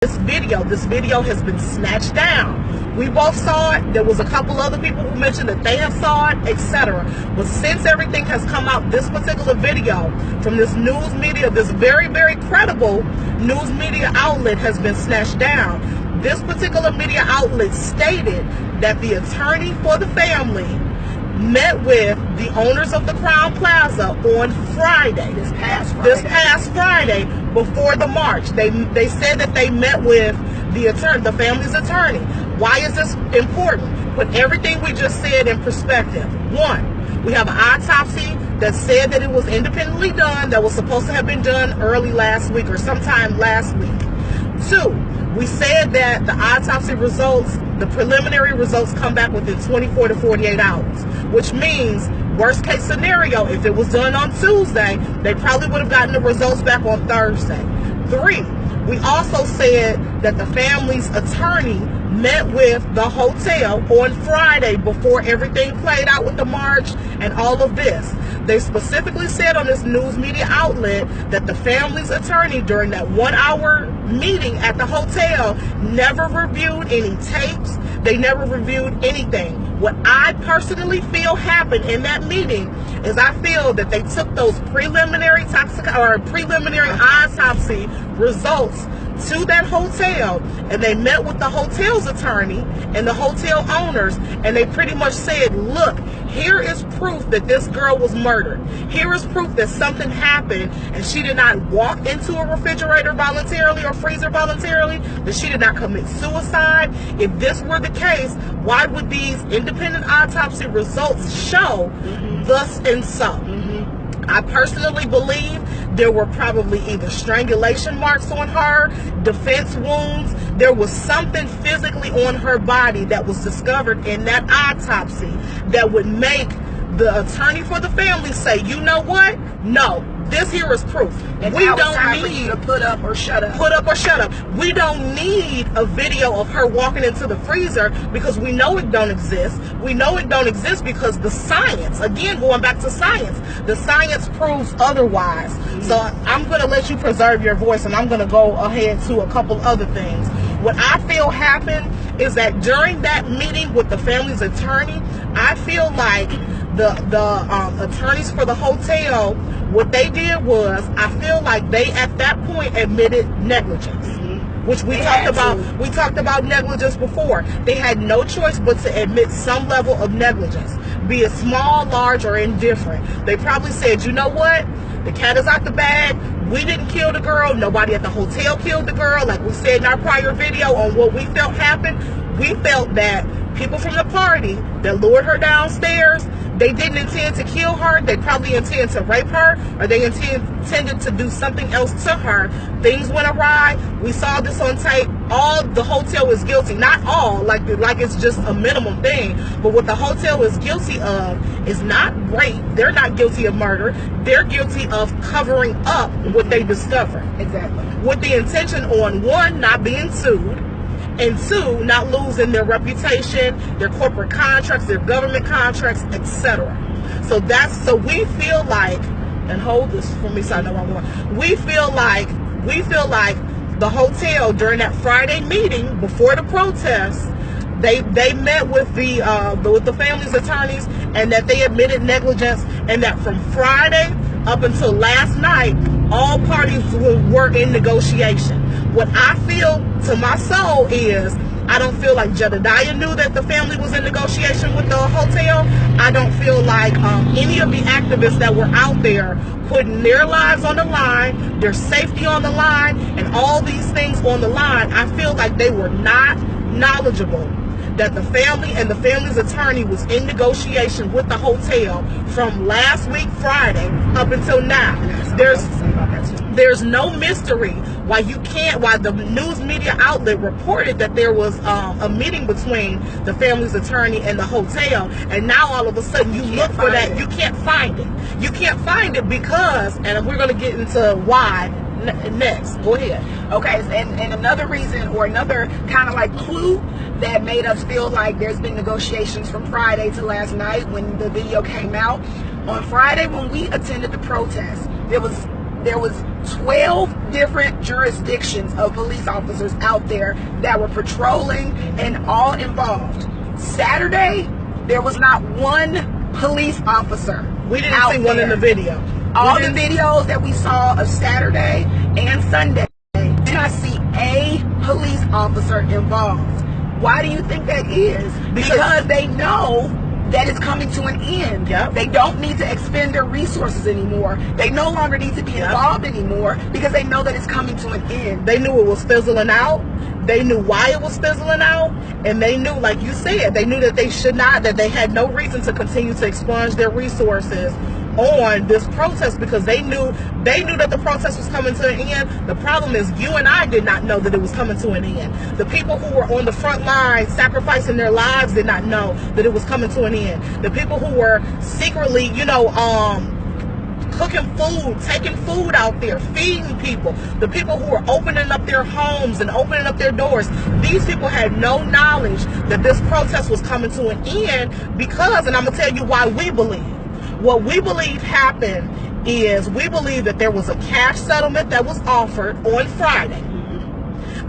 This video has been snatched down. We both saw it. There was a couple other people who mentioned that they have saw it, etc. But since everything has come out, this particular video from this news media, this very, very credible news media outlet has been snatched down. This particular media outlet stated that the attorney for the family met with the owners of the Crown Plaza on Friday. This past Friday before the march. They said that they met with the family's attorney. Why is this important? Put everything we just said in perspective. One, we have an autopsy that said that it was independently done, that was supposed to have been done early last week or sometime last week. Two, we said that the autopsy results, the preliminary results, come back within 24 to 48 hours, which means worst case scenario, if it was done on Tuesday, they probably would have gotten the results back on Thursday. Three, we also said that the family's attorney met with the hotel on Friday before everything played out with the march and all of this. They specifically said on this news media outlet that the family's attorney during that 1 hour meeting at the hotel never reviewed any tapes. They never reviewed anything. What I personally feel happened in that meeting is I feel that they took those preliminary autopsy results to that hotel, and they met with the hotel's attorney and the hotel owners, and they pretty much said, look, here is proof that this girl was murdered. Here is proof that something happened and she did not walk into a refrigerator voluntarily or freezer voluntarily, that she did not commit suicide. If this were the case, why would these independent autopsy results show thus and so? I personally believe there were probably either strangulation marks on her, defense wounds. There was something physically on her body that was discovered in that autopsy that would make the attorney for the family say, you know what? No, this here is proof. And we don't need to put up or shut up. Put up or shut up. We don't need a video of her walking into the freezer because we know it don't exist. We know it don't exist because the science, again, going back to science, the science proves otherwise. So I'm going to let you preserve your voice, and I'm going to go ahead to a couple other things. What I feel happened is that during that meeting with the family's attorney, I feel like the attorneys for the hotel, what they did was, I feel like they at that point admitted negligence, which we talked about negligence before. They had no choice but to admit some level of negligence, be it small, large, or indifferent. They probably said, you know what? The cat is out the bag. We didn't kill the girl. Nobody at the hotel killed the girl. Like we said in our prior video on what we felt happened, we felt that people from the party that lured her downstairs, they didn't intend to kill her. They probably intended to rape her, or they intended to do something else to her. Things went awry. We saw this on tape. All the hotel is guilty. Not all, like it's just a minimum thing. But what the hotel is guilty of is not rape. They're not guilty of murder. They're guilty of covering up what they discovered. Exactly. With the intention on, one, not being sued, and two, not losing their reputation, their corporate contracts, their government contracts, etc. So we feel like, and hold this for me so I know I'm going. We feel like the hotel during that Friday meeting before the protest, they met with the family's attorneys, and that they admitted negligence, and that from Friday up until last night, all parties were in negotiation. What I feel to my soul is, I don't feel like Jedediah knew that the family was in negotiation with the hotel. I don't feel like any of the activists that were out there putting their lives on the line, their safety on the line, and all these things on the line, I feel like they were not knowledgeable that the family and the family's attorney was in negotiation with the hotel from last week Friday up until now. There's no mystery why the news media outlet reported that there was a meeting between the family's attorney and the hotel, and now all of a sudden you look for that, you can't find it. You can't find it because, and we're going to get into why next. Go ahead. Okay, and another reason, or another kind of like clue that made us feel like there's been negotiations from Friday to last night when the video came out. On Friday, when we attended the protest, there was there was 12 different jurisdictions of police officers out there that were patrolling and all involved. Saturday, there was not one police officer. We didn't see one in the video. All the videos that we saw of Saturday and Sunday, did not see a police officer involved. Why do you think that is? Because they know that it's coming to an end. Yep. They don't need to expend their resources anymore. They no longer need to be involved anymore because they know that it's coming to an end. They knew it was fizzling out. They knew why it was fizzling out. And they knew, like you said, they knew that they should not, that they had no reason to continue to expunge their resources on this protest because they knew that the protest was coming to an end. The problem is you and I did not know that it was coming to an end. The people who were on the front line sacrificing their lives did not know that it was coming to an end. The people who were secretly, cooking food, taking food out there, feeding people, the people who were opening up their homes and opening up their doors, these people had no knowledge that this protest was coming to an end because, and I'm going to tell you why we believe. What we believe happened is we believe that there was a cash settlement that was offered on Friday.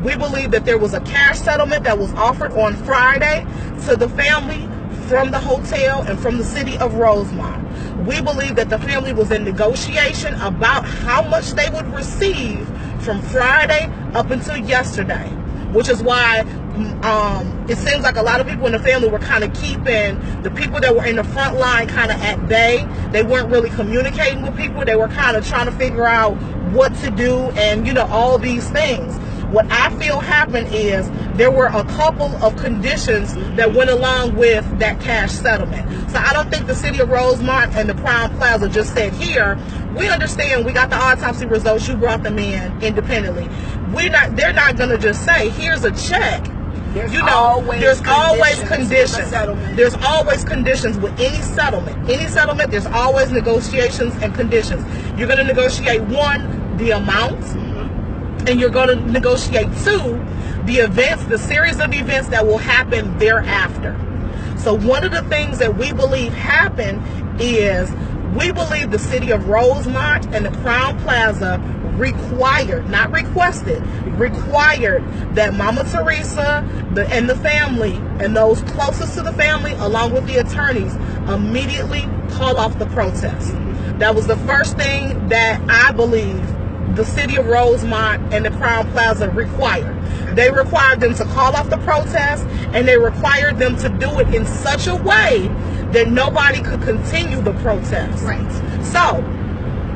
We believe that there was a cash settlement that was offered on Friday to the family from the hotel and from the city of Rosemont. We believe that the family was in negotiation about how much they would receive from Friday up until yesterday, which is why it seems like a lot of people in the family were kind of keeping the people that were in the front line kind of at bay. They weren't really communicating with people. They were kind of trying to figure out what to do and, all these things. What I feel happened is there were a couple of conditions that went along with that cash settlement. So I don't think the city of Rosemont and the Crown Plaza just said, here, we understand we got the autopsy results, you brought them in independently. They're not going to just say, here's a check. There's always conditions. There's always conditions with any settlement. Any settlement, there's always negotiations and conditions. You're going to negotiate, one, the amount, and you're going to negotiate, two, the events, the series of events that will happen thereafter. So one of the things that we believe happened is we believe the city of Rosemont and the Crown Plaza required, not requested, required that Mama Teresa and the family and those closest to the family, along with the attorneys, immediately call off the protest. That was the first thing that I believe the city of Rosemont and the Crown Plaza required. They required them to call off the protest, and they required them to do it in such a way that nobody could continue the protest. Right. So,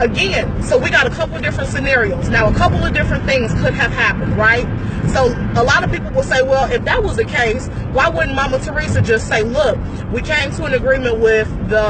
again, we got a couple of different scenarios. Now, a couple of different things could have happened, right? So, a lot of people will say, well, if that was the case, why wouldn't Mama Teresa just say, look, we came to an agreement with the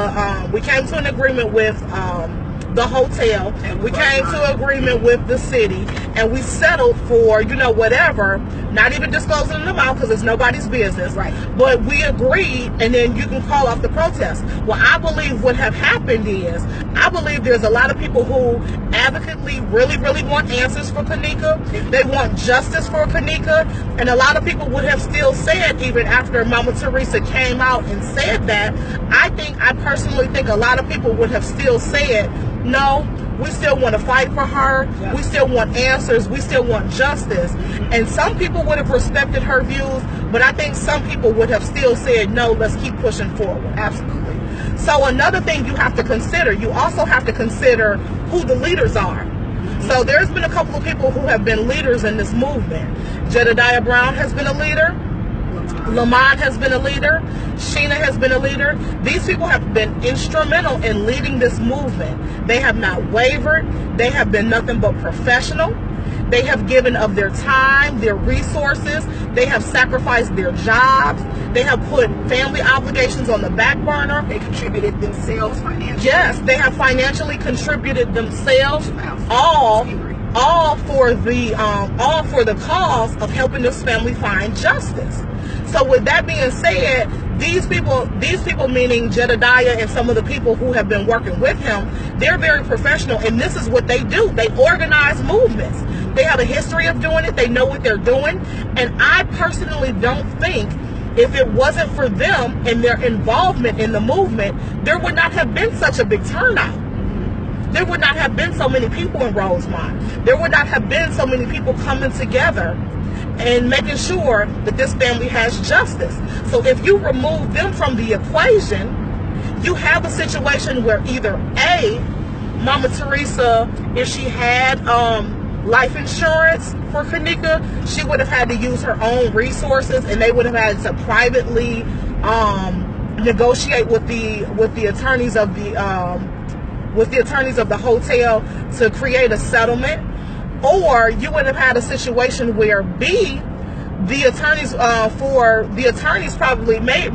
hotel, we came to agreement with the city, and we settled for, whatever, not even disclosing them out because it's nobody's business. Right. But we agreed, and then you can call off the protest. Well, I believe what have happened is, I believe there's a lot of people who advocately really, really want answers for Kenneka. They want justice for Kenneka, and a lot of people would have still said, even after Mama Teresa came out and said that, I personally think a lot of people would have still said, no, we still want to fight for her. Yeah. We still want answers. We still want justice. And some people would have respected her views, but I think some people would have still said, no, let's keep pushing forward. Absolutely. So another thing you have to consider, you also have to consider who the leaders are. So there's been a couple of people who have been leaders in this movement. Jedediah Brown has been a leader. Lamont has been a leader. Sheena has been a leader. These people have been instrumental in leading this movement. They have not wavered. They have been nothing but professional. They have given of their time, their resources. They have sacrificed their jobs. They have put family obligations on the back burner. They contributed themselves financially. Yes, they have financially contributed themselves, all for the cause of helping this family find justice. So with that being said, these people meaning Jedediah and some of the people who have been working with him, they're very professional, and this is what they do. They organize movements. They have a history of doing it. They know what they're doing. And I personally don't think if it wasn't for them and their involvement in the movement, there would not have been such a big turnout. there would not have been so many people in Rosemont. There would not have been so many people coming together and making sure that this family has justice. So if you remove them from the equation, you have a situation where either A, Mama Teresa, if she had life insurance for Kenneka, she would have had to use her own resources, and they would have had to privately negotiate with the attorneys of the hotel to create a settlement. Or you would have had a situation where B, the attorneys probably may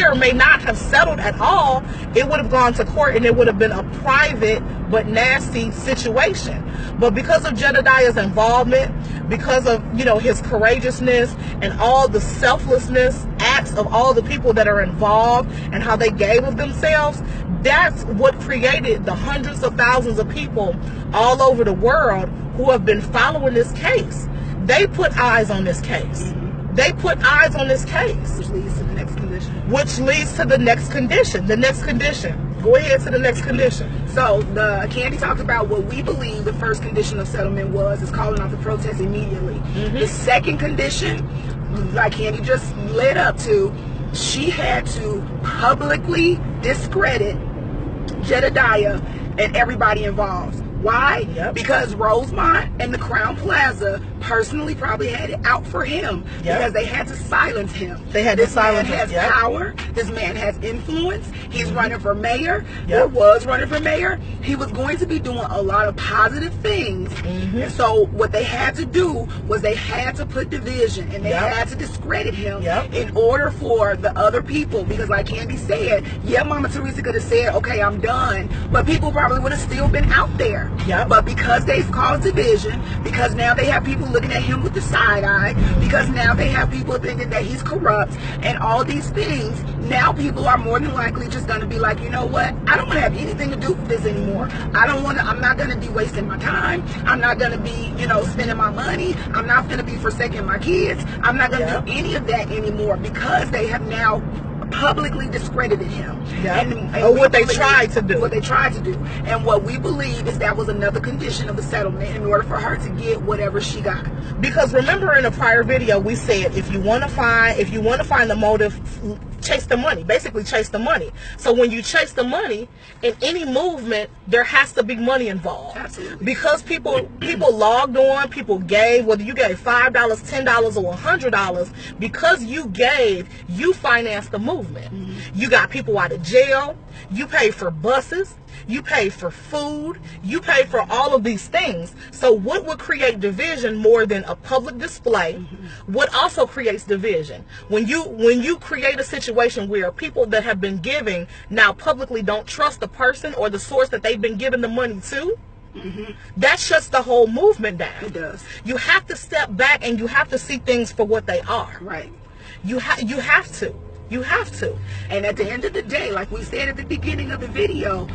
or may not have settled at all. It would have gone to court, and it would have been a private but nasty situation. But because of Jedediah's involvement, because of, you know, his courageousness and all the selflessness acts of all the people that are involved and how they gave of themselves, that's what created the hundreds of thousands of people all over the world who have been following this case. They put eyes on this case. They put eyes on this case. Which leads to the next condition. Which leads to the next condition. The next condition. Go ahead to the next condition. So Candy talked about what we believe the first condition of settlement was, is calling off the protest immediately. The second condition, like Candy just led up to, she had to publicly discredit Jedediah and everybody involved. Why? Because Rosemont and the Crown Plaza personally probably had it out for him because they had to silence him. They had to silence him. This man has power. This man has influence. He's running for mayor, or was running for mayor. He was going to be doing a lot of positive things. And so what they had to do was they had to put division, and they had to discredit him in order for the other people, because like Candy said, Mama Teresa could have said, okay, I'm done, but people probably would have still been out there. But because they've caused division, because now they have people looking at him with the side eye, because now they have people thinking that he's corrupt and all these things, now people are more than likely just going to be like, you know what, I don't want to have anything to do with this anymore. I'm not going to be wasting my time. I'm not going to be, you know, spending my money. I'm not going to be forsaking my kids. I'm not going to do any of that anymore, because they have now publicly discredited him. And what they tried to do. What they tried to do. And what we believe is that was another condition of the settlement in order for her to get whatever she got. Because remember in a prior video we said if you want to find the motive, chase the money. Basically chase the money. So when you chase the money in any movement, there has to be money involved. Absolutely. Because people logged on, people gave, whether you gave $5, $10 or $100, because you gave, you financed the movement. You got people out of jail, you paid for buses, you pay for food, you pay for all of these things. So what would create division more than a public display? What also creates division? When you create a situation where people that have been giving now publicly don't trust the person or the source that they've been giving the money to, that shuts the whole movement down. It does. You have to step back and you have to see things for what they are. Right. You have to. You have to. And at the end of the day, like we said at the beginning of the video,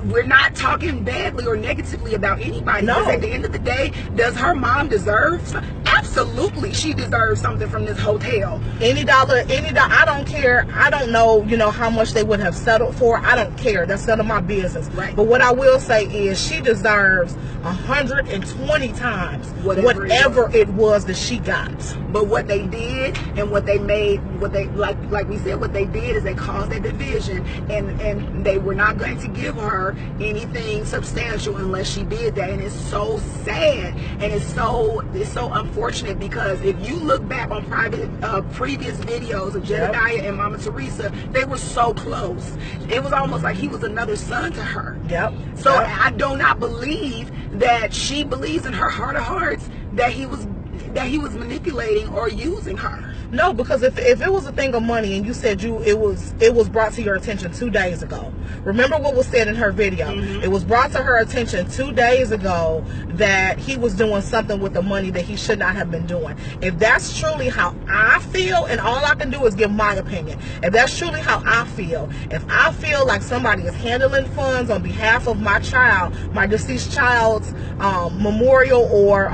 we're not talking badly or negatively about anybody. No. Because at the end of the day, does her mom deserve something? Absolutely, she deserves something from this hotel. Any dollar, I don't care. I don't know, you know, how much they would have settled for. I don't care. That's none of my business. Right. But what I will say is she deserves 120 times whatever it was that she got. But what they did and what they made, what they like we said, what they did is they caused that division, and they were not going to give her anything substantial unless she did that. And it's so sad, and it's so unfortunate, because if you look back on previous videos of Jedediah and Mama Teresa, they were so close. It was almost like he was another son to her. So I do not believe that she believes in her heart of hearts that he was manipulating or using her. No, because if it was a thing of money and you said it was brought to your attention 2 days ago. Remember what was said in her video. It was brought to her attention 2 days ago that he was doing something with the money that he should not have been doing. If that's truly how I feel, and all I can do is give my opinion, if that's truly how I feel, if I feel like somebody is handling funds on behalf of my child, my deceased child's memorial, or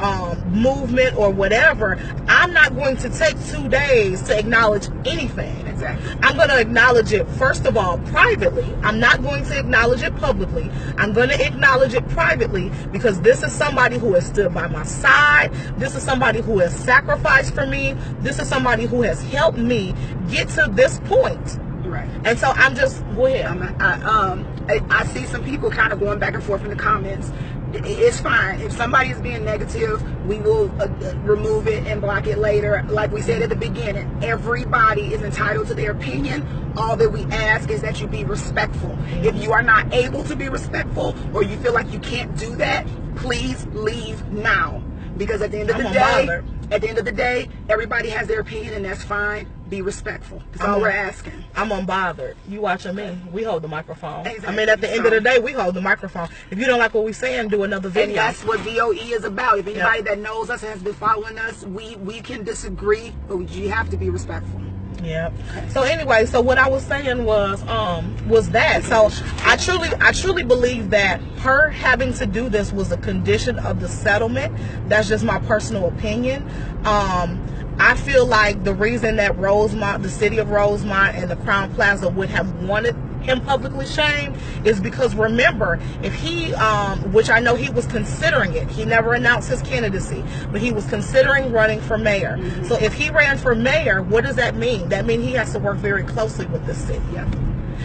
movement or whatever, I'm not going to take 2 days to acknowledge anything. Exactly. I'm going to acknowledge it, first of all, privately. I'm not going to acknowledge it publicly. I'm going to acknowledge it privately, because this is somebody who has stood by my side. This is somebody who has sacrificed for me. This is somebody who has helped me get to this point. Right. And so I'm just, go ahead. I see some people kind of going back and forth in the comments. It's fine. If somebody is being negative, we will remove it and block it later. Like we said at the beginning, everybody is entitled to their opinion. All that we ask is that you be respectful. If you are not able to be respectful, or you feel like you can't do that, please leave now. Because at the end of the day, everybody has their opinion, and that's fine. Be respectful. That's all we're asking. I'm unbothered. You watching me. We hold the microphone. Exactly. I mean, at the end of the day, we hold the microphone. If you don't like what we're saying, do another video. And that's what VOE is about. If anybody that knows us and has been following us, we can disagree, but you have to be respectful. Yeah. So anyway, so what I was saying was that. So I truly believe that her having to do this was a condition of the settlement. That's just my personal opinion. I feel like the reason that Rosemont, the city of Rosemont, and the Crown Plaza would have wanted him publicly shamed is because, remember, if he, which I know he was considering it, he never announced his candidacy, but he was considering running for mayor. Mm-hmm. So if he ran for mayor, what does that mean? That means he has to work very closely with the city. Yep.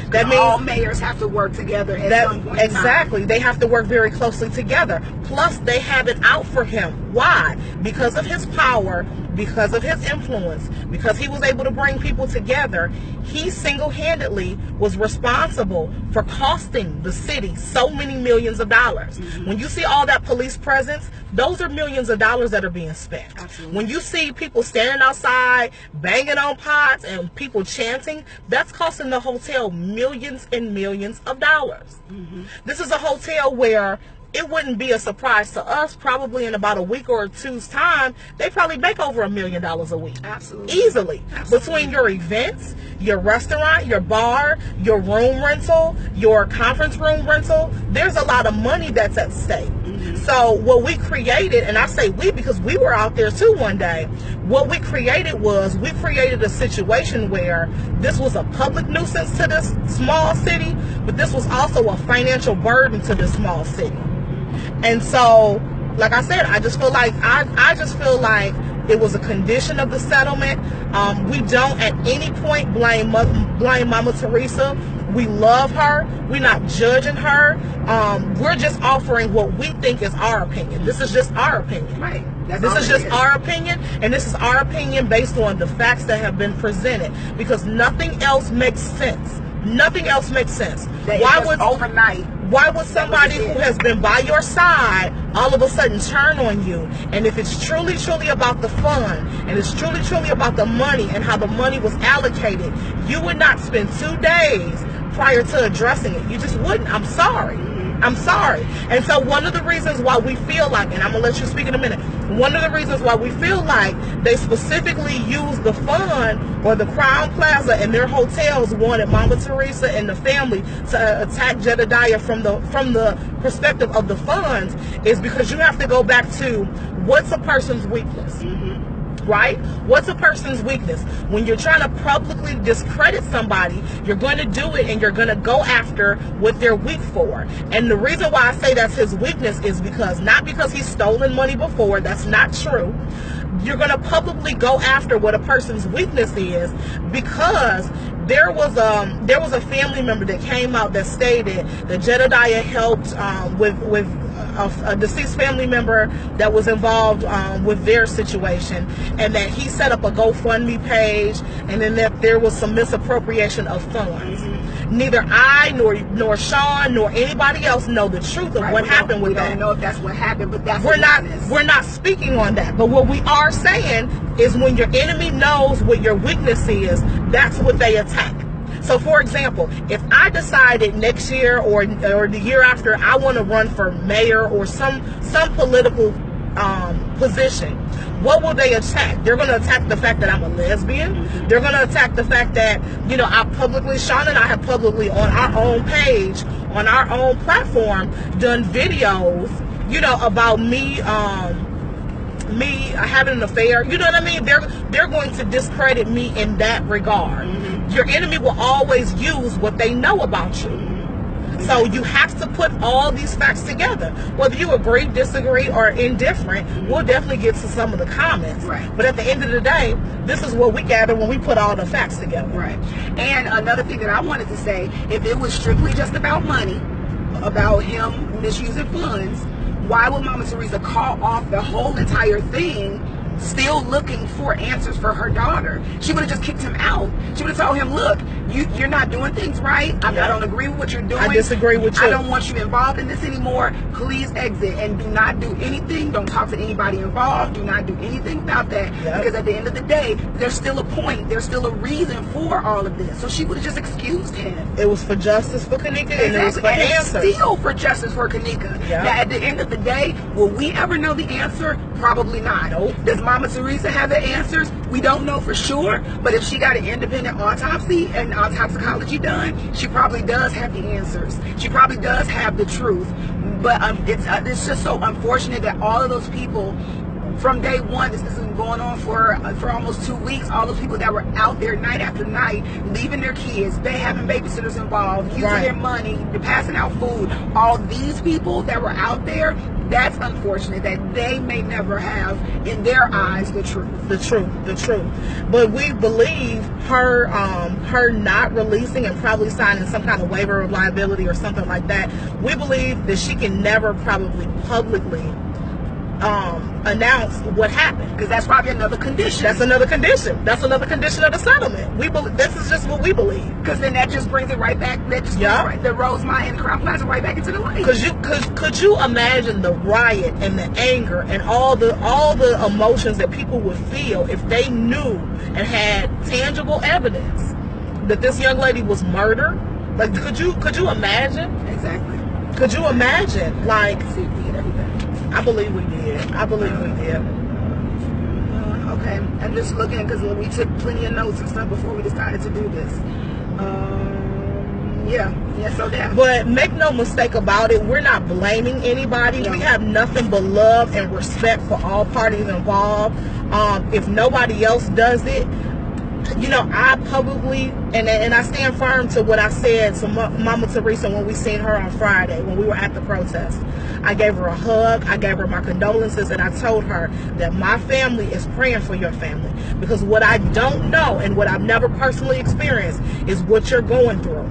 That means all mayors have to work together at some point in time. Exactly. They have to work very closely together. Plus, they have it out for him. Why? Because of his power, because of his influence, because he was able to bring people together. He single-handedly was responsible for costing the city so many millions of dollars. Mm-hmm. When you see all that police presence, those are millions of dollars that are being spent. Absolutely. When you see people standing outside, banging on pots, and people chanting, that's costing the hotel millions and millions of dollars. Mm-hmm. This is a hotel where it wouldn't be a surprise to us, probably in about a week or two's time, they probably make over $1 million a week. Absolutely. Easily. Absolutely. Between your events, your restaurant, your bar, your room rental, your conference room rental, there's a lot of money that's at stake. Mm-hmm. So what we created, and I say we because we were out there too one day, what we created was, we created a situation where this was a public nuisance to this small city, but this was also a financial burden to this small city. And so, like I said, I just feel like it was a condition of the settlement. We don't at any point blame Mama Teresa. We love her. We're not judging her. We're just offering what we think is our opinion. This is just our opinion. Right. This is just our opinion, and this is our opinion based on the facts that have been presented, because nothing else makes sense. Nothing else makes sense. Why would somebody who has been by your side all of a sudden turn on you? And if it's truly, truly about the fun, and it's truly, truly about the money and how the money was allocated, you would not spend 2 days prior to addressing it. You just wouldn't. I'm sorry. I'm sorry. And so one of the reasons why we feel like, and I'm going to let you speak in a minute, one of the reasons why we feel like they specifically used the fund or the Crown Plaza and their hotels wanted Mama Teresa and the family to attack Jedediah from the perspective of the funds is because you have to go back to what's a person's weakness. Mm-hmm. Right? What's a person's weakness? When you're trying to publicly discredit somebody, you're going to do it and you're going to go after what they're weak for. And the reason why I say that's his weakness is because, not because he's stolen money before, that's not true. You're going to publicly go after what a person's weakness is because there was a family member that came out that stated that Jedediah helped with a deceased family member that was involved with their situation, and that he set up a GoFundMe page, and then that there was some misappropriation of funds. Mm-hmm. Neither I nor Sean nor anybody else know the truth of what happened with that. We don't know if that's what happened, but that's we're not speaking on that. But what we are saying is, when your enemy knows what your weakness is, that's what they attack. So, for example, if I decided next year or the year after I want to run for mayor or some political position, what will they attack? They're going to attack the fact that I'm a lesbian. Mm-hmm. They're going to attack the fact that, Sean and I have publicly on our own page, on our own platform, done videos, about me me having an affair, you know what I mean? They're going to discredit me in that regard. Your enemy will always use what they know about you. So you have to put all these facts together. Whether you agree, disagree, or indifferent, we'll definitely get to some of the comments. Right. But at the end of the day, this is what we gather when we put all the facts together. Right. And another thing that I wanted to say, if it was strictly just about money, about him misusing funds, why would Mama Teresa call off the whole entire thing, still looking for answers for her daughter? She would have just kicked him out. She would have told him, look, you're not doing things right. I don't agree with what you're doing. I disagree with you. I don't want you involved in this anymore. Please exit and do not do anything. Don't talk to anybody involved. Do not do anything about that. Because at the end of the day, there's still a point. There's still a reason for all of this. So she would have just excused him. It was for justice for Kenneka, and it was for answers. It's still for justice for Kenneka. Now, at the end of the day, will we ever know the answer? Probably not. Nope. Does Mama Teresa have the answers? We don't know for sure. But if she got an independent autopsy and toxicology done, she probably does have the answers. She probably does have the truth. But it's just so unfortunate that all of those people, from day one, this has been going on for almost 2 weeks, all those people that were out there night after night, leaving their kids, they having babysitters involved, using their money, passing out food, all these people that were out there, that's unfortunate that they may never have, in their eyes, the truth. The truth. But we believe her not releasing and probably signing some kind of waiver of liability or something like that. We believe that she can never probably publicly announce what happened, because that's probably another condition. That's another condition. That's another condition of the settlement. We believe this is just what we believe. Because then that just brings it right back. That just brings the Rosemont and Crown Plaza right back into the light. Could you imagine the riot and the anger and all the emotions that people would feel if they knew and had tangible evidence that this young lady was murdered? Like, could you imagine? Exactly. Could you imagine? Like, see, we did everything. I believe we did. Okay, I'm just looking because we took plenty of notes and stuff before we decided to do this. So that. But make no mistake about it, we're not blaming anybody. No. We have nothing but love and respect for all parties involved. If nobody else does it, you know, I publicly, and I stand firm to what I said to Mama Teresa when we seen her on Friday, when we were at the protest. I gave her a hug, I gave her my condolences, and I told her that my family is praying for your family. Because what I don't know, and what I've never personally experienced, is what you're going through.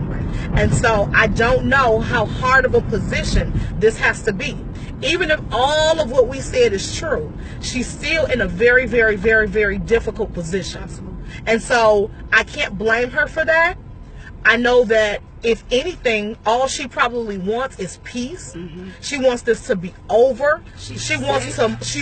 And so I don't know how hard of a position this has to be. Even if all of what we said is true, she's still in a very, very, very, very difficult position. And so I can't blame her for that. I know that if anything, all she probably wants is peace. She wants this to be over. She's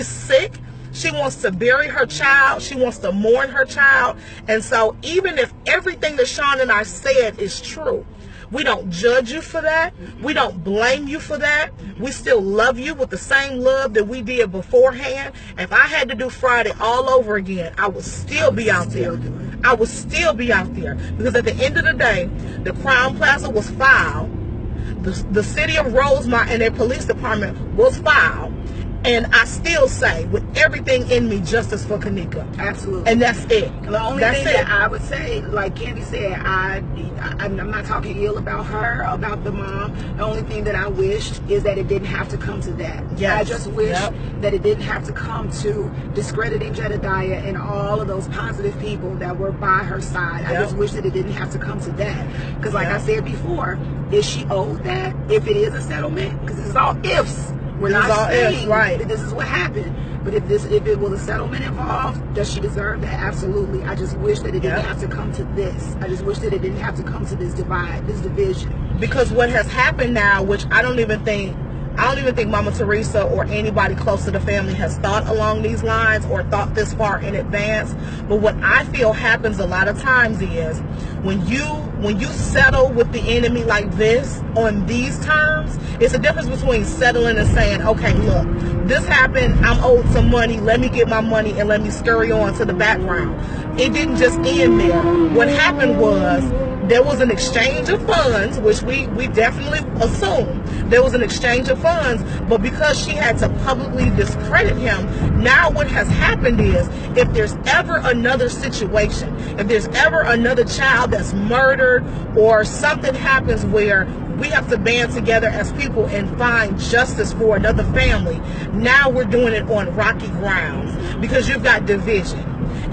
sick. She wants to bury her child. She wants to mourn her child. And so even if everything that Sean and I said is true, we don't judge you for that. We don't blame you for that. We still love you with the same love that we did beforehand. If I had to do Friday all over again, I would still be out there. I would still be out there. Because at the end of the day, the Crown Plaza was filed. The city of Rosemont and their police department was filed. And I still say, with everything in me, justice for Kenneka. Absolutely. And that's it. The only thing that I would say, like Candy said, I'm not talking ill about her, about the mom. The only thing that I wished is that it didn't have to come to that. Yes. I just wish that it didn't have to come to discrediting Jedediah and all of those positive people that were by her side. I just wish that it didn't have to come to that. Because like I said before, is she owed that? If it is a settlement? Because this is all ifs. We're not saying that this is what happened. But if it was a settlement involved, does she deserve that? Absolutely. I just wish that it didn't have to come to this. I just wish that it didn't have to come to this divide, this division. Because what has happened now, which I don't even think Mama Teresa or anybody close to the family has thought along these lines or thought this far in advance. But what I feel happens a lot of times is when you settle with the enemy like this on these terms, it's a difference between settling and saying, okay, look, this happened, I'm owed some money, let me get my money and let me scurry on to the background. It didn't just end there. What happened was there was an exchange of funds, which we definitely assume there was an exchange of funds, but because she had to publicly discredit him, now what has happened is, if there's ever another situation, if there's ever another child that's murdered or something happens where we have to band together as people and find justice for another family, now we're doing it on rocky grounds because you've got division.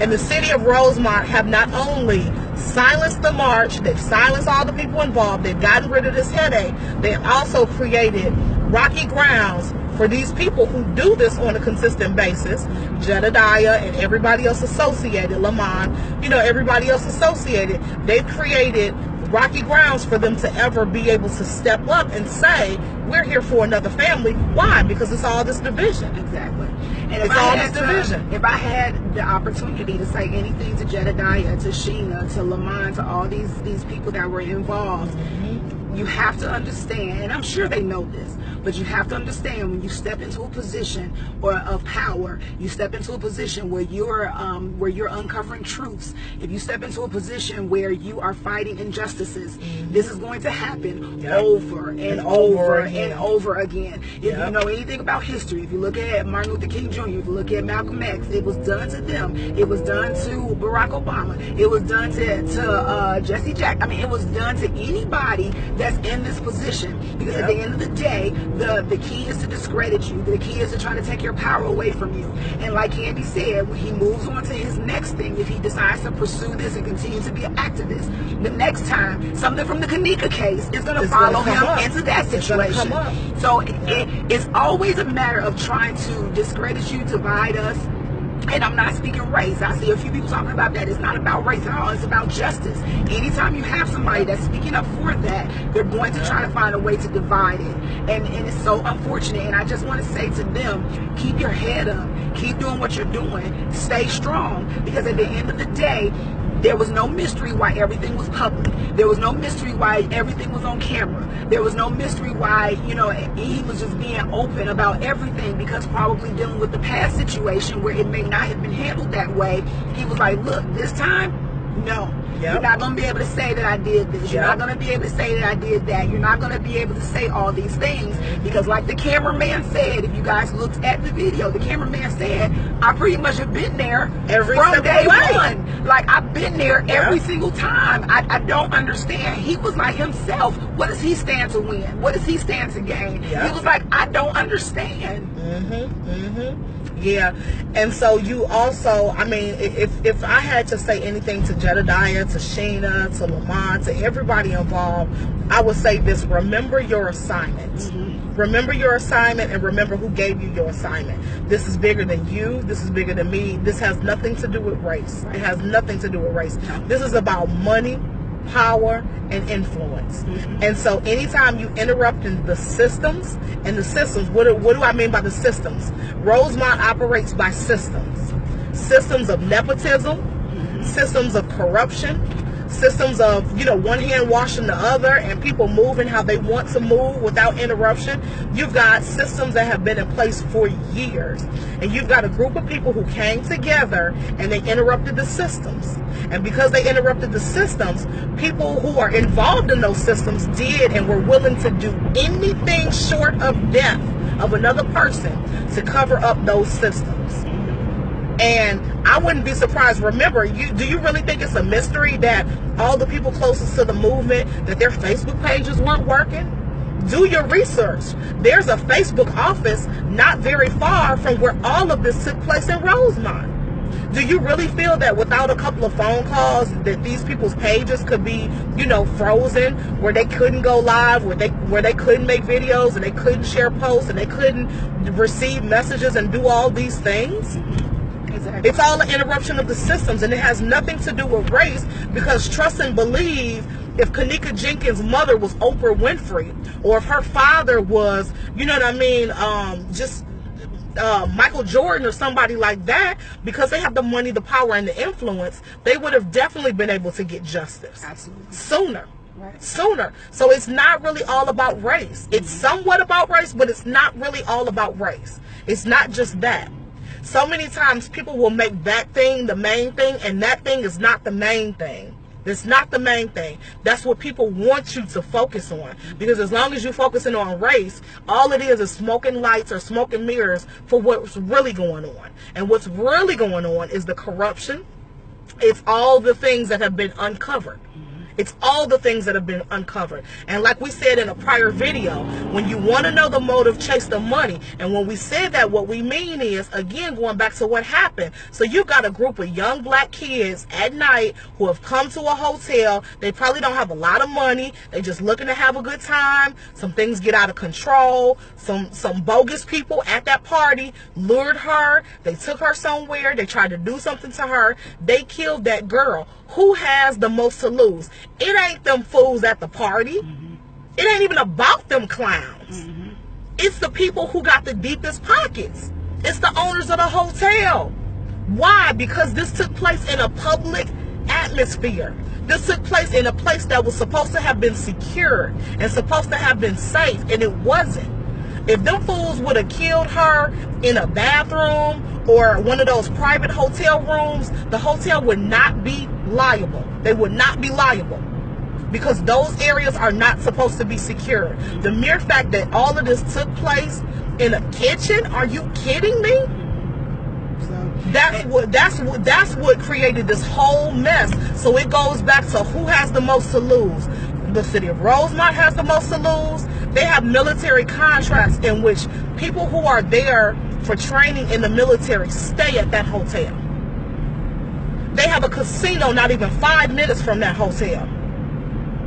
And the city of Rosemont have not only silenced the march, they've silenced all the people involved, they've gotten rid of this headache, they've also created rocky grounds for these people who do this on a consistent basis. Jedediah and everybody else associated, Lamont, you know, everybody else associated, they've created rocky grounds for them to ever be able to step up and say, we're here for another family. Why? Because it's all this division. Exactly. And it's all this division. If I had the opportunity to say anything to Jedediah, to Sheena, to Lamont, to all these people that were involved, you have to understand, and I'm sure they know this, but you have to understand, when you step into a position of power, you step into a position where you're uncovering truths, if you step into a position where you are fighting injustices, this is going to happen over and over and over again. If you know anything about history, if you look at Martin Luther King Jr., if you look at Malcolm X, it was done to them. It was done to Barack Obama. It was done to Jesse Jackson. I mean, it was done to anybody that's in this position, because at the end of the day, the key is to discredit you. The key is to try to take your power away from you. And like Candy said, when he moves on to his next thing, if he decides to pursue this and continue to be an activist, the next time something from the Kenneka case is going to follow him into that situation. So it's always a matter of trying to discredit you, divide us. And I'm not speaking race. I see a few people talking about that. It's not about race at all. It's about justice. Anytime you have somebody that's speaking up for that, they're going to try to find a way to divide it. And it's so unfortunate. And I just want to say to them, keep your head up. Keep doing what you're doing. Stay strong. Because at the end of the day, there was no mystery why everything was public. There was no mystery why everything was on camera. There was no mystery why, you know, he was just being open about everything, because probably dealing with the past situation where it may not have been handled that way, he was like, look, this time, no. You're not going to be able to say that I did this. You're not going to be able to say that I did that. You're not going to be able to say all these things, because like the cameraman said, if you guys looked at the video, the cameraman said, I pretty much have been there from day one. Like, I've been there every single time. I don't understand. He was like himself. What does he stand to win? What does he stand to gain? He was like, I don't understand. Yeah, and so you also, I mean, if I had to say anything to Jedediah, to Sheena, to Lamont, to everybody involved, I would say this: remember your assignment. Remember your assignment, and remember who gave you your assignment. This is bigger than you. This is bigger than me. This has nothing to do with race. It has nothing to do with race. This is about money, power, and influence. And so anytime you interrupt in the systems, what do I mean by the systems? Rosemont operates by systems. Systems of nepotism, systems of corruption, systems of, you know, one hand washing the other and people moving how they want to move without interruption. You've got systems that have been in place for years, and you've got a group of people who came together and they interrupted the systems. And because they interrupted the systems, people who are involved in those systems did and were willing to do anything short of death of another person to cover up those systems. And I wouldn't be surprised. Remember, do you really think it's a mystery that all the people closest to the movement, that their Facebook pages weren't working? Do your research. There's a Facebook office not very far from where all of this took place in Rosemont. Do you really feel that without a couple of phone calls that these people's pages could be, you know, frozen, where they couldn't go live, where they couldn't make videos and they couldn't share posts and they couldn't receive messages and do all these things? Exactly. It's all an interruption of the systems, and it has nothing to do with race, because trust and believe, if Kenneka Jenkins' mother was Oprah Winfrey, or if her father was, you know what I mean, Michael Jordan or somebody like that, because they have the money, the power, and the influence, they would have definitely been able to get justice sooner. Sooner. So it's not really all about race. It's somewhat about race, but it's not really all about race. It's not just that. So many times people will make that thing the main thing, and that thing is not the main thing. That's not the main thing. That's what people want you to focus on. Because as long as you're focusing on race, all it is smoking lights or smoking mirrors for what's really going on. And what's really going on is the corruption. It's all the things that have been uncovered. It's all the things that have been uncovered. And like we said in a prior video, when you want to know the motive, chase the money. And when we said that, what we mean is, again, going back to what happened. So you got a group of young black kids at night who have come to a hotel. They probably don't have a lot of money. They just looking to have a good time. Some things get out of control. Some bogus people at that party lured her. They took her somewhere. They tried to do something to her. They killed that girl. Who has the most to lose? It ain't them fools at the party. It ain't even about them clowns. It's the people who got the deepest pockets. It's the owners of the hotel. Why? Because this took place in a public atmosphere. This took place in a place that was supposed to have been secure and supposed to have been safe, and it wasn't. If them fools would have killed her in a bathroom or one of those private hotel rooms, the hotel would not be liable. They would not be liable because those areas are not supposed to be secure. The mere fact that all of this took place in a kitchen, are you kidding me? That's what created this whole mess. So it goes back to who has the most to lose. The city of Rosemont has the most to lose. They have military contracts in which people who are there for training in the military stay at that hotel. They have a casino not even 5 minutes from that hotel.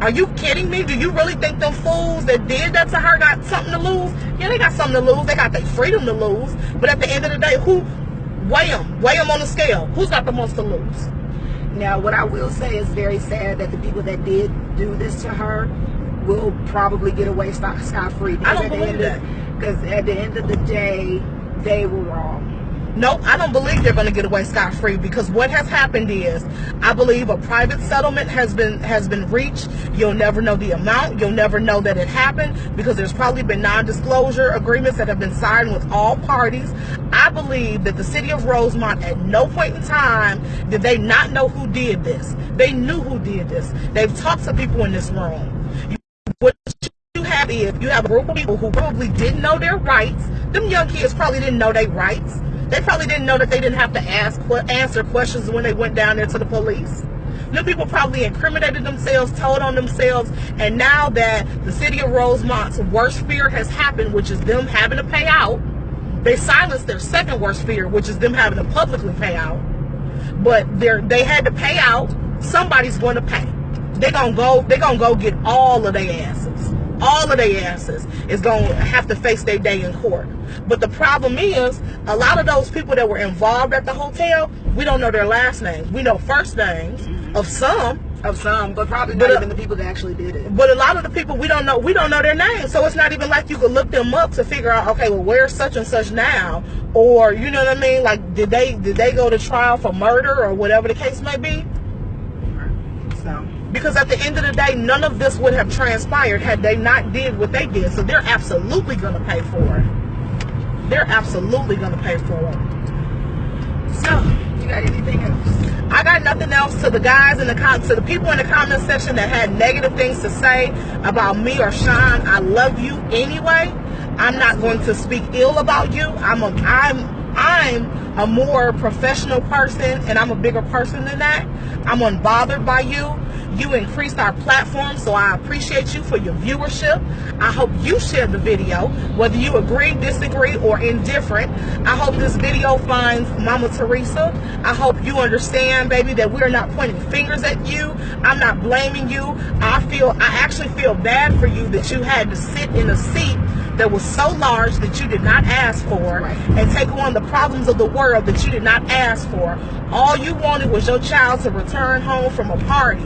Are you kidding me? Do you really think them fools that did that to her got something to lose? Yeah, they got something to lose. They got their freedom to lose. But at the end of the day, who weigh them on the scale? Who's got the most to lose? Now, what I will say is very sad that the people that did do this to her will probably get away scot-free. I don't believe that. Because at the end of the day, they were wrong. No, I don't believe they're going to get away scot-free, because what has happened is, I believe a private settlement has been reached. You'll never know the amount. You'll never know that it happened, because there's probably been non-disclosure agreements that have been signed with all parties. I believe that the city of Rosemont, at no point in time did they not know who did this. They knew who did this. They've talked to people in this room. What you have is, you have a group of people who probably didn't know their rights. Them young kids probably didn't know their rights. They probably didn't know that they didn't have to answer questions when they went down there to the police. Them people probably incriminated themselves, told on themselves, and now that the city of Rosemont's worst fear has happened, which is them having to pay out, they silenced their second worst fear, which is them having to publicly pay out. But they had to pay out. Somebody's going to pay. They're gonna go get all of their asses. All of their asses is going to have to face their day in court. But the problem is, a lot of those people that were involved at the hotel, we don't know their last names. We know first names of some, but probably not even the people that actually did it. But a lot of the people we don't know their names. So it's not even like you could look them up to figure out, okay, well, where's such and such now? Or, you know what I mean? Like, did they go to trial for murder or whatever the case may be? So, because at the end of the day, none of this would have transpired had they not did what they did. So they're absolutely going to pay for it. They're absolutely going to pay for it. So, you got anything else? I got nothing else. To the guys in the to the people in the comment section that had negative things to say about me or Sean, I love you anyway. I'm not going to speak ill about you. I'm a more professional person, and I'm a bigger person than that. I'm unbothered by you. You increased our platform, so I appreciate you for your viewership. I hope you share the video, whether you agree, disagree, or indifferent. I hope this video finds Mama Teresa. I hope you understand, baby, that we're not pointing fingers at you. I'm not blaming you. I actually feel bad for you that you had to sit in a seat that was so large that you did not ask for, and take on the problems of the world that you did not ask for. All you wanted was your child to return home from a party,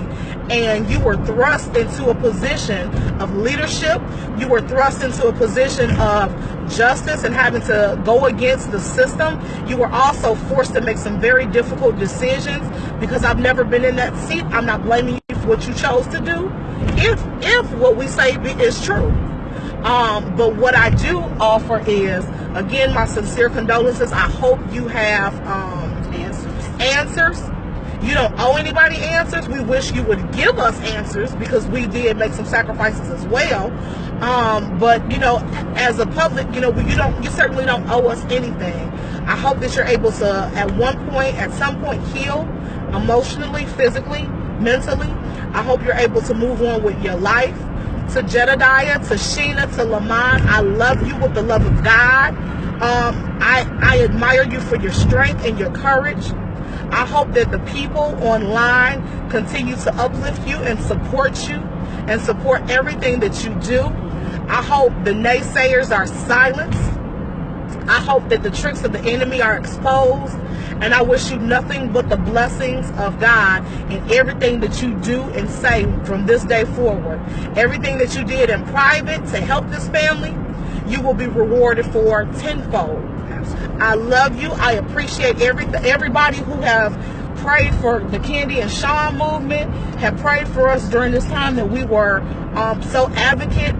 and you were thrust into a position of leadership. You were thrust into a position of justice and having to go against the system. You were also forced to make some very difficult decisions. Because I've never been in that seat, I'm not blaming you for what you chose to do, if what we say is true. But what I do offer is, again, my sincere condolences. I hope you have answers. You don't owe anybody answers. We wish you would give us answers because we did make some sacrifices as well. But you know, as a public, you know, you certainly don't owe us anything. I hope that you're able to, at some point, heal emotionally, physically, mentally. I hope you're able to move on with your life. To Jedediah, to Sheena, to Lamont, I love you with the love of God. I admire you for your strength and your courage. I hope that the people online continue to uplift you and support you and support everything that you do. I hope the naysayers are silenced. I hope that the tricks of the enemy are exposed. And I wish you nothing but the blessings of God in everything that you do and say from this day forward. Everything that you did in private to help this family, you will be rewarded for tenfold. I love you. I appreciate everybody who have prayed for the Candy and Sean movement, have prayed for us during this time that we were so advocately,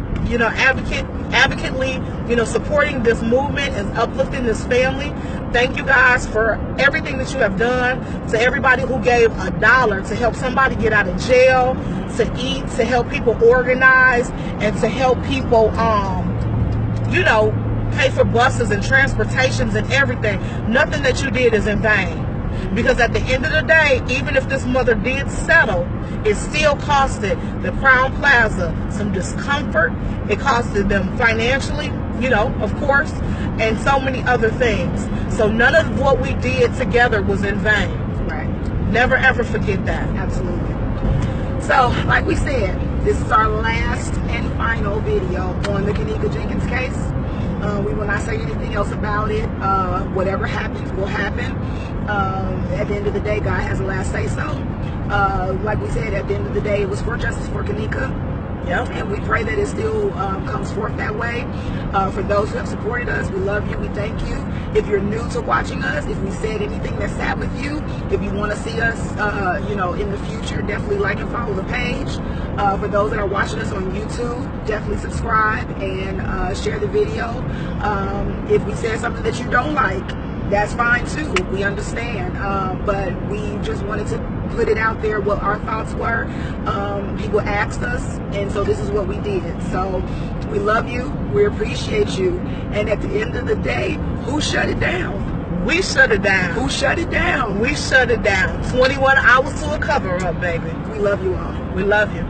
you know, supporting this movement and uplifting this family. Thank you guys for everything that you have done. To everybody who gave $1 to help somebody get out of jail, to eat, to help people organize, and to help people, you know, pay for buses and transportations and everything. Nothing that you did is in vain. Because at the end of the day, even if this mother did settle, it still costed the Crown Plaza some discomfort. It costed them financially, you know, of course, and so many other things. So none of what we did together was in vain. Right. Never ever forget that. Absolutely. So, like we said, this is our last and final video on the Kenneka Jenkins case. We will not say anything else about it. Whatever happens will happen. At the end of the day, God has the last say so. Like we said, at the end of the day, it was for justice for Kenneka. Yep. And we pray that it still comes forth that way. For those who have supported us, we love you. We thank you. If you're new to watching us, if we said anything that sat with you, if you want to see us, you know, in the future, definitely like and follow the page. For those that are watching us on YouTube, definitely subscribe and share the video. If we said something that you don't like, that's fine too. We understand. But we just wanted to put it out there what our thoughts were. People asked us, and so this is what we did. So we love you. We appreciate you. And at the end of the day, who shut it down? We shut it down. Who shut it down? We shut it down. 21 hours to a cover-up, baby. We love you all. We love you.